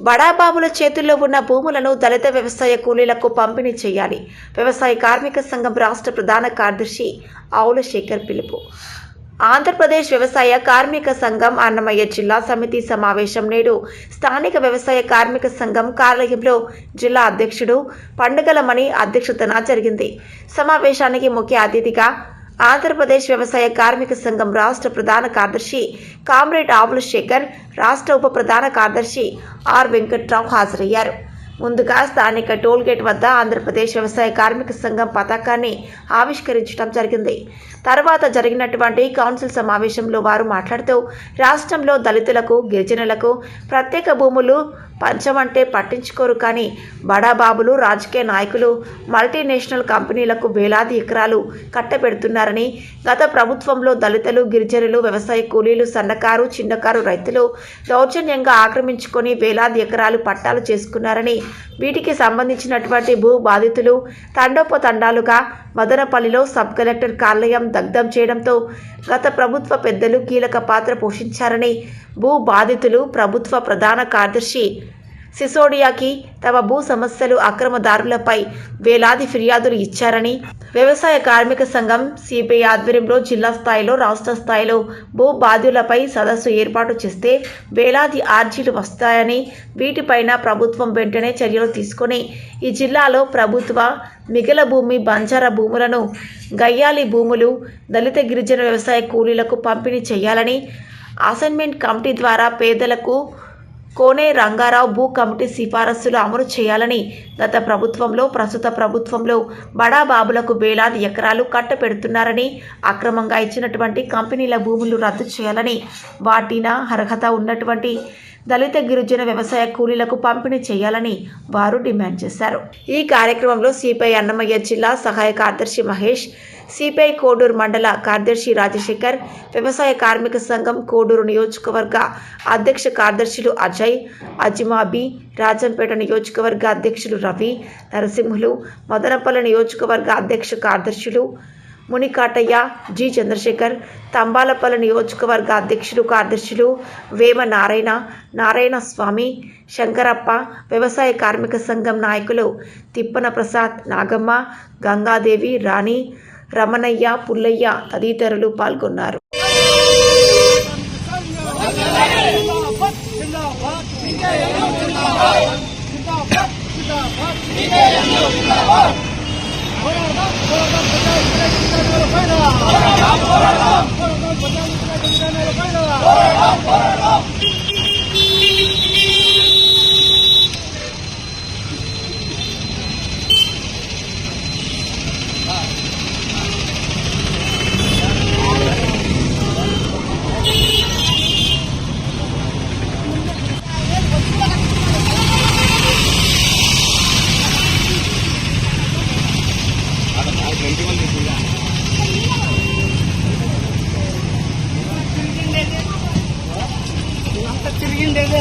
బడాబాబుల చేతుల్లో ఉన్న భూములను దళిత వ్యవసాయ కూలీలకు పంపిణీ చేయాలి. వ్యవసాయ కార్మిక సంఘం రాష్ట్ర ప్రధాన కార్యదర్శి ఆవుల శేఖర్ పిలుపు. ఆంధ్రప్రదేశ్ వ్యవసాయ కార్మిక సంఘం అన్నమయ్య జిల్లా సమితి సమావేశం నేడు స్థానిక వ్యవసాయ కార్మిక సంఘం కార్యాలయంలో జిల్లా అధ్యక్షుడు పండుగలమణి అధ్యక్షతన జరిగింది. సమావేశానికి ముఖ్య అతిథిగా ఆంధ్రప్రదేశ్ వ్యవసాయ కార్మిక సంఘం రాష్ట్ర ప్రధాన కార్యదర్శి కామ్రేడ్ ఆవుల శేఖర్, రాష్ట్ర ఉప ప్రధాన కార్యదర్శి ఆర్ వెంకట్రావు హాజరయ్యారు. ముందుగా స్థానిక టోల్గేట్ వద్ద ఆంధ్రప్రదేశ్ వ్యవసాయ కార్మిక సంఘం పతాకాన్ని ఆవిష్కరించడం జరిగింది. తర్వాత జరిగినటువంటి కౌన్సిల్ సమావేశంలో వారు మాట్లాడుతూ రాష్ట్రంలో దళితులకు, గిరిజనులకు ప్రత్యేక భూములు పంచమంటే పట్టించుకోరు, కానీ బడాబాబులు, రాజకీయ నాయకులు, మల్టీనేషనల్ కంపెనీలకు వేలాది ఎకరాలు కట్టబెడుతున్నారని, గత ప్రభుత్వంలో దళితులు, గిరిజనులు, వ్యవసాయ కూలీలు, సన్నకారు, చిన్నకారు రైతులు దౌర్జన్యంగా ఆక్రమించుకొని వేలాది ఎకరాలు పట్టాలు చేసుకున్నారని, వీటికి సంబంధించినటువంటి భూ బాధితులు తండోపతండాలుగా మదనపల్లిలో సబ్ కలెక్టర్ కార్యాలయం దగ్ధం చేయడంతో గత ప్రభుత్వ పెద్దలు కీలక పాత్ర పోషించారని, భూ బాధితులు ప్రభుత్వ ప్రధాన కార్యదర్శి సిసోడియాకి తమ భూ సమస్యలు, అక్రమదారులపై వేలాది ఫిర్యాదులు ఇచ్చారని, వ్యవసాయ కార్మిక సంఘం సిపిఐ ఆధ్వర్యంలో జిల్లా స్థాయిలో, రాష్ట్ర స్థాయిలో భూ బాధ్యులపై సదస్సు ఏర్పాటు చేస్తే వేలాది ఆర్జీలు వస్తాయని, వీటిపైన ప్రభుత్వం వెంటనే చర్యలు తీసుకొని ఈ జిల్లాలో ప్రభుత్వ మిగిల భూమి, బంజారా భూములను, గయ్యాలి భూములు దళిత గిరిజన వ్యవసాయ కూలీలకు పంపిణీ చేయాలని, అసైన్మెంట్ కమిటీ ద్వారా పేదలకు కోనే రంగారావు భూ కమిటీ సిఫారసులు అమలు చేయాలని, గత ప్రభుత్వంలో, ప్రస్తుత ప్రభుత్వంలో బడాబాబులకు వేలాది ఎకరాలు కట్టపెడుతున్నారని, అక్రమంగా ఇచ్చినటువంటి కంపెనీల భూములు రద్దు చేయాలని, వాటిన అర్హత ఉన్నటువంటి దళిత గిరిజన వ్యవసాయ కూలీలకు పంపిణీ చేయాలని వారు డిమాండ్ చేశారు. ఈ కార్యక్రమంలో సిపిఐ అన్నమయ్య జిల్లా సహాయ కార్యదర్శి మహేష్, సిపిఐ కోడూరు మండల కార్యదర్శి రాజశేఖర్, వ్యవసాయ కార్మిక సంఘం కోడూరు నియోజకవర్గ అధ్యక్ష కార్యదర్శులు అజయ్, అజిమాబి, రాజంపేట నియోజకవర్గ అధ్యక్షులు రవి, నరసింహులు, మదనపల్లి నియోజకవర్గ అధ్యక్ష కార్యదర్శులు మునికాటయ్య, జి చంద్రశేఖర్, తంబాలపల్లి నియోజకవర్గ అధ్యక్షులు కార్యదర్శులు వేమ నారాయణ, నారాయణ స్వామి, శంకరప్ప, వ్యవసాయ కార్మిక సంఘం నాయకులు తిప్పన ప్రసాద్, నాగమ్మ, గంగాదేవి, రాణి, రమణయ్య, పుల్లయ్య తదితరులు పాల్గొన్నారు. తిరిగిండేదే